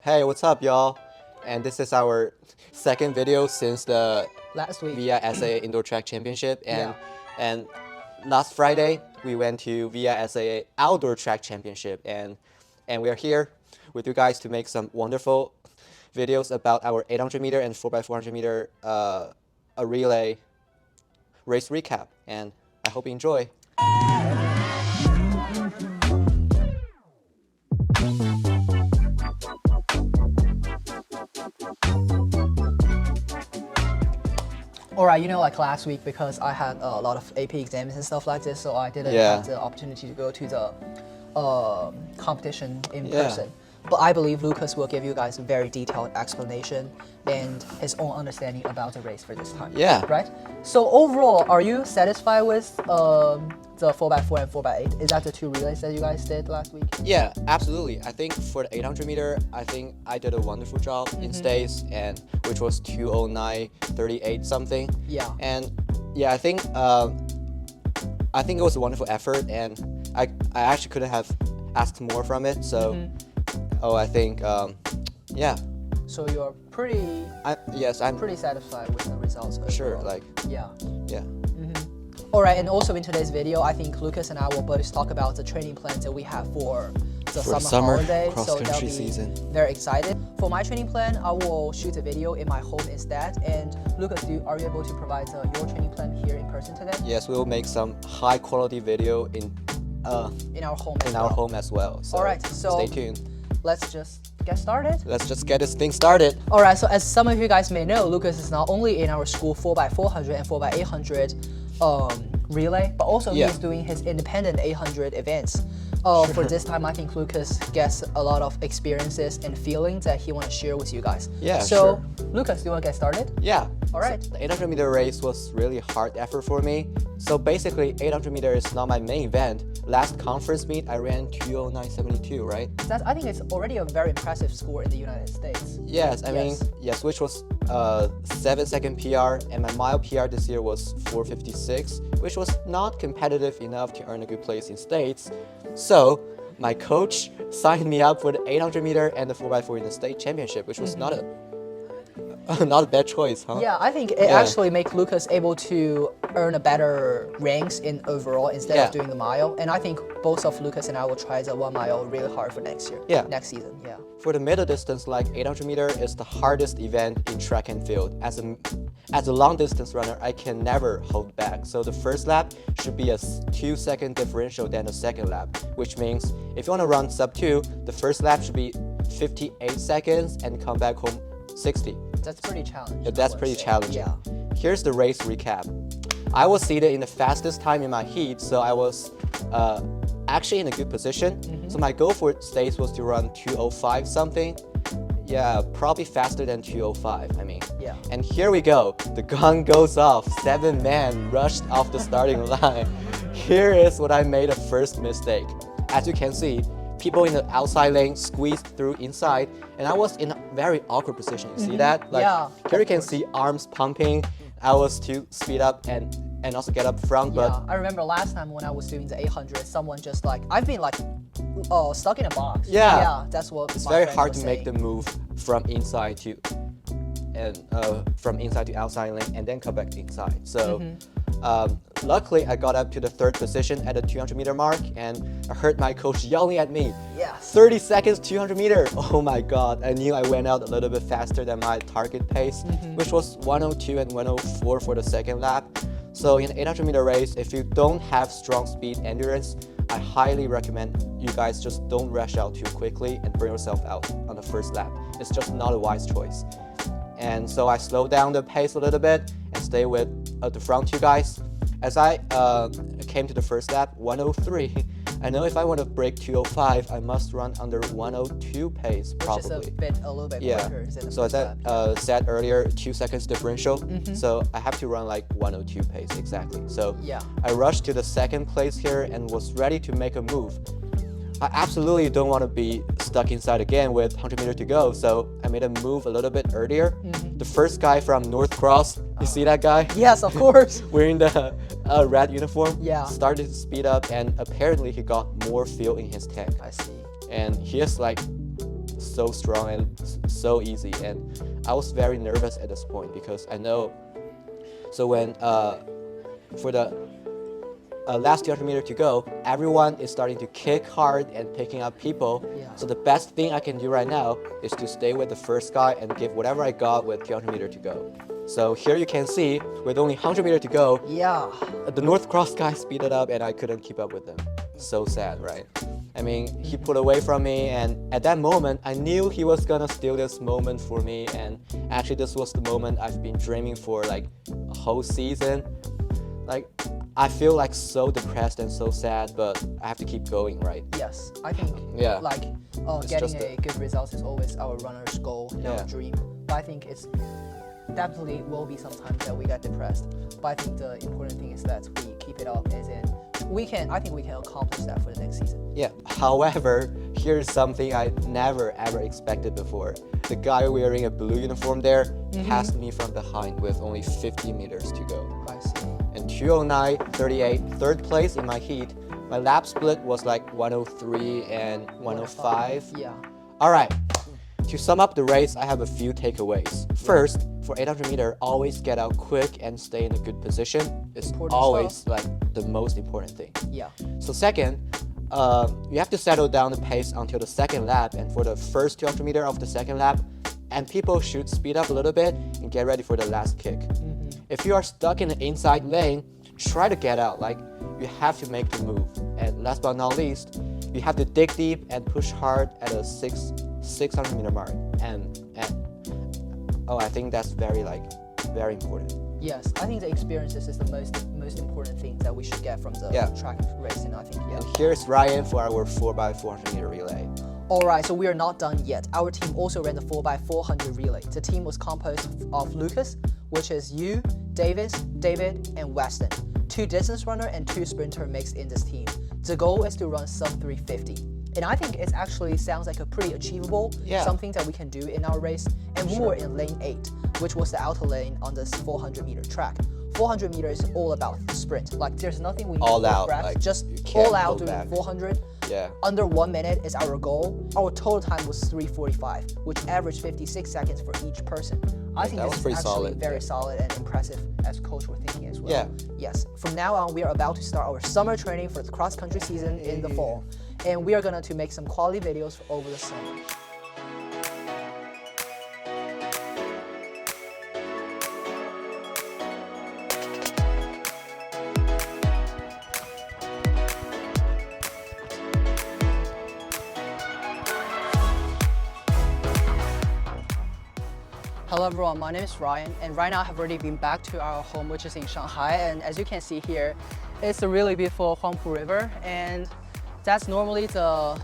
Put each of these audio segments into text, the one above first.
Hey, what's up, y'all? And this is our second video since the Last week. V.I.S.A.A Indoor Track Championship, Yeah. and last Friday we went to V.I.S.A.A Outdoor Track Championship, and we are here with you guys to make some wonderful videos about our 800 meter and 4x400 meter a relay race recap, and I hope you enjoy. Alright, like last week, because I had a lot of AP exams and stuff like this, so I didn't have the opportunity to go to the competition in person. But I believe Lucas will give you guys a very detailed explanation and his own understanding about the race for this time. Yeah. Right? So overall, are you satisfied with the 4x4 and 4x8? Is that the two relays that you guys did last week? Yeah, absolutely. I think for the 800 meter, I think I did a wonderful job in stays, and which was 2:09:38 something. Yeah. And yeah, I think it was a wonderful effort, and I actually couldn't have asked more from it. So, I think yeah. So you're pretty I'm pretty satisfied with the results overall. sure. Like Yeah. yeah. Alright, and also in today's video, I think Lucas and I will both talk about the training plans that we have for the summer holiday. So they'll be season. very excited. For my training plan, I will shoot a video in my home instead. And Lucas, are you able to provide your training plan here in person today? Yes, we will make some high quality video in our home. our home as well. So Alright, so stay tuned. let's just get started. Let's just get this thing started. Alright, so as some of you guys may know, Lucas is not only in our school 4x400 and 4x800 relay, but also he's doing his independent 800 events. For this time, I think Lucas gets a lot of experiences and feelings that he wants to share with you guys. Yeah, so, sure. Lucas, do you want to get started? Yeah. All right. So the 800 meter race was really hard effort for me. So basically, 800 meter is not my main event. Last conference meet, I ran 2:09:72, right? I think it's already a very impressive score in the United States. Yes, I mean, yes, which was 7-second PR, and my mile PR this year was 4:56, which was not competitive enough to earn a good place in states. So my coach signed me up for the 800 meter and the 4x4 in the state championship, which was not a bad choice, huh? Yeah, I think it actually makes Lucas able to earn a better ranks in overall instead of doing the mile. And I think both of Lucas and I will try the 1 mile really hard for next year. Yeah. Next season, yeah. For the middle distance, like 800 meter is the hardest event in track and field. As a long distance runner, I can never hold back. So the first lap should be a 2-second differential than the second lap, which means if you want to run sub 2, the first lap should be 58 seconds and come back home 60. That's pretty challenging. Yeah, that's pretty challenging. Yeah. Here's the race recap. I was seated in the fastest time in my heat, so I was actually in a good position. So my goal for states was to run 2:05 something. Yeah, probably faster than 2:05, I mean. Yeah. And here we go. The gun goes off. 7 men rushed off the starting line. Here is what I made a first mistake. As you can see, people in the outside lane squeezed through inside, and I was in a very awkward position. You see that? Like, here you can see arms pumping. I was to speed up and also get up front, but I remember last time when I was doing the 800, someone just I've been stuck in a box. Yeah. Yeah, that's what it's my very friend hard was to make the saying. move from inside to outside lane and then come back inside. So luckily I got up to the 3rd position at the 200 meter mark, and I heard my coach yelling at me. Yes. 30 seconds 200 meter. Oh my god, I knew I went out a little bit faster than my target pace, which was 1:02 and 1:04 for the second lap. So in the 800 meter race, if you don't have strong speed endurance, I highly recommend you guys just don't rush out too quickly and burn yourself out on the first lap. It's just not a wise choice. And so I slowed down the pace a little bit and stay with the front two guys. As I came to the first lap, 1:03, I know if I want to break 2:05, I must run under 1:02 pace, probably. Which is a little bit quicker than the So as first I lap. said earlier, 2 seconds differential. So I have to run like 1:02 pace exactly. So I rushed to the second place here and was ready to make a move. I absolutely don't want to be stuck inside again with 100 meters to go, so I made a move a little bit earlier. The first guy from North Cross, you see that guy? Yes, of course. Wearing the red uniform, started to speed up, and apparently he got more fuel in his tank. I see. And he is like so strong and so easy. And I was very nervous at this point because I know. So when for the last 200 meters to go, everyone is starting to kick hard and picking up people. Yeah. So the best thing I can do right now is to stay with the first guy and give whatever I got with 200 meters to go. So here you can see, with only 100 meters to go, yeah, the North Cross guy speeded up and I couldn't keep up with them. So sad, right? I mean, he pulled away from me, and at that moment, I knew he was gonna steal this moment for me. And actually, this was the moment I've been dreaming for like a whole season. Like, I feel like so depressed and so sad, but I have to keep going, right? Yes, I think like getting a good result is always our runner's goal and our dream. But I think it's definitely will be sometimes that we get depressed. But I think the important thing is that we keep it up, as in I think we can accomplish that for the next season. Yeah, however, here's something I never ever expected before. The guy wearing a blue uniform there passed me from behind with only 50 meters to go. I see. And 209.38, third place in my heat. My lap split was like 103 and 105. Yeah. All right, to sum up the race, I have a few takeaways. First, for 800 meter, always get out quick and stay in a good position. It's always like the most important thing. Yeah. So second, you have to settle down the pace until the second lap, and for the first 200 meter of the second lap, and people should speed up a little bit and get ready for the last kick. If you are stuck in the inside lane, try to get out. Like, you have to make the move. And last but not least, you have to dig deep and push hard at a 600 meter mark. And I think that's very important. Yes, I think the experiences is the most important thing that we should get from the track racing. I think. And here's Ryan for our 4x400 meter relay. Alright, so we are not done yet. Our team also ran the 4x400 relay. The team was composed of Lucas, which is you, David, and Weston. 2 distance runner and 2 sprinter mixed in this team. The goal is to run sub 350. And I think it actually sounds like a pretty achievable, something that we can do in our race. And we were in lane 8, which was the outer lane on this 400 meter track. 400 meters is all about sprint. Like, there's nothing we need all to out, breath, like, just all out doing back. 400. Yeah. Under 1 minute is our goal. Our total time was 3:45, which averaged 56 seconds for each person. I think this is actually very solid and impressive, as coach were thinking as well. Yeah. Yes. From now on, we are about to start our summer training for the cross-country season in the fall, and we are going to make some quality videos over the summer. Hello everyone, my name is Ryan, and right now I have already been back to our home, which is in Shanghai, and as you can see here, it's a really beautiful Huangpu River, and that's normally the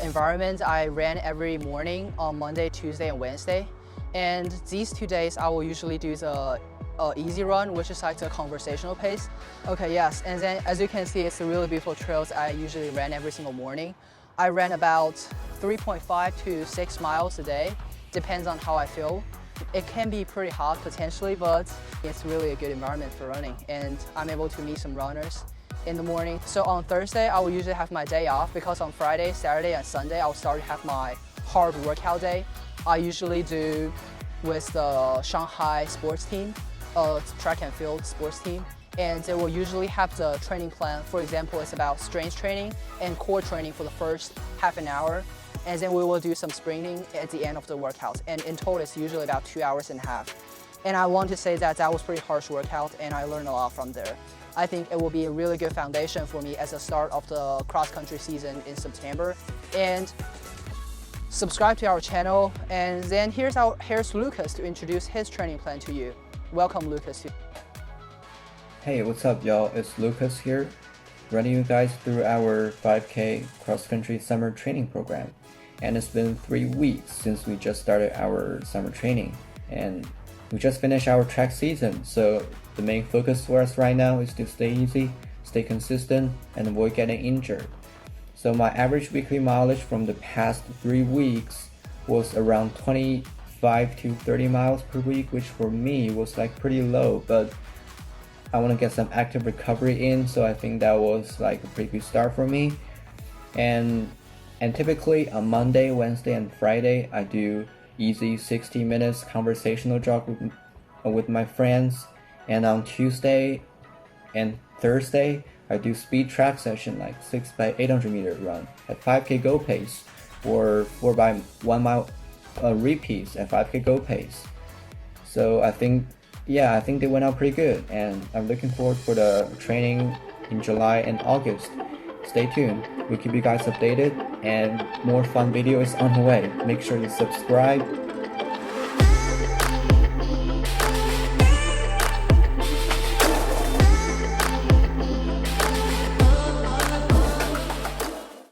environment I ran every morning on Monday, Tuesday, and Wednesday. And these 2 days I will usually do the easy run, which is like the conversational pace. Okay, yes, and then as you can see, it's the really beautiful trails I usually ran every single morning. I ran about 3.5 to 6 miles a day. Depends on how I feel. It can be pretty hot potentially, but it's really a good environment for running, and I'm able to meet some runners in the morning. So on Thursday, I will usually have my day off because on Friday, Saturday, and Sunday, I'll start to have my hard workout day. I usually do with the Shanghai sports team, track and field sports team, and they will usually have the training plan. For example, it's about strength training and core training for the first half an hour. And then we will do some sprinting at the end of the workout. And in total, it's usually about 2.5 hours. And I want to say that that was pretty harsh workout, and I learned a lot from there. I think it will be a really good foundation for me as a start of the cross-country season in September. And subscribe to our channel. And then here's Lucas to introduce his training plan to you. Welcome, Lucas. Hey, what's up, y'all? It's Lucas here, running you guys through our 5K cross-country summer training program. And it's been 3 weeks since we just started our summer training, and we just finished our track season. So the main focus for us right now is to stay easy, stay consistent, and avoid getting injured. So my average weekly mileage from the past 3 weeks was around 25 to 30 miles per week, which for me was like pretty low, but I want to get some active recovery in, so I think that was like a pretty good start for me. And And typically on Monday, Wednesday, and Friday, I do easy 60 minutes conversational jog with my friends. And on Tuesday and Thursday, I do speed track session like 6 by 800 meter run at 5K go pace or 4 by 1 mile repeats at 5K go pace. So I think they went out pretty good, and I'm looking forward for the training in July and August. Stay tuned. We'll keep you guys updated, and more fun videos on the way. Make sure you subscribe